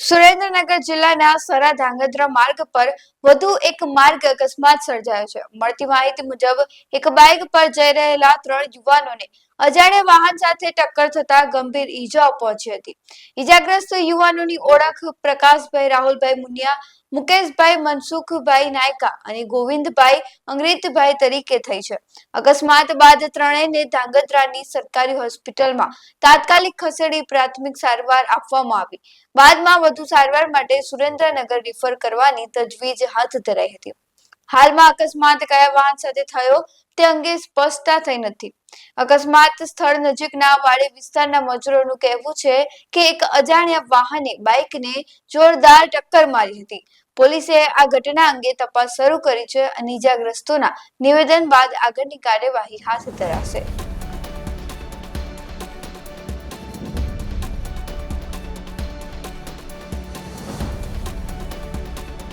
સુરેન્દ્રનગર જિલ્લાના સરા ધાંગધ્રા માર્ગ પર વધુ એક માર્ગ અકસ્માત સર્જાયો છે. મળતી માહિતી મુજબ એક બાઇક પર જઈ રહેલા 3 યુવાનોને અજાણ્યા વાહન સાથે ટક્કર થતા ગંભીર ઈજાઓ પહોંચી હતી. ઈજાગ્રસ્ત યુવાનોની ઓળખ પ્રકાશભાઈ રાહુલભાઈ મુનિયા, મુકેશભાઈ મનસુખભાઈ નાયકા અને ગોવિંદભાઈ અંગ્રેતભાઈ તરીકે થઈ છે. અકસ્માત બાદ ત્રણેયને ધાંગધ્રાની સરકારી હોસ્પિટલમાં તાત્કાલિક ખસેડી પ્રાથમિક સારવાર આપવામાં આવી. બાદમાં વધુ સારવાર માટે સુરેન્દ્રનગર રિફર કરવાની તજવીજ હાથ ધરાઈ હતી. હાલમાં અકસ્માત કયા વાહન સાથે થયો તે અંગે સ્પષ્ટતા થઈ નથી. અકસ્માત સ્થળ નજીકના વાડી વિસ્તારના મજૂરોનું કહેવું છે કે એક અજાણ્યા વાહને બાઇકને જોરદાર ટક્કર મારી હતી. પોલીસે આ ઘટના અંગે તપાસ શરૂ કરી છે અને ઈજાગ્રસ્તોના નિવેદન બાદ આગળની કાર્યવાહી હાથ ધરાશે.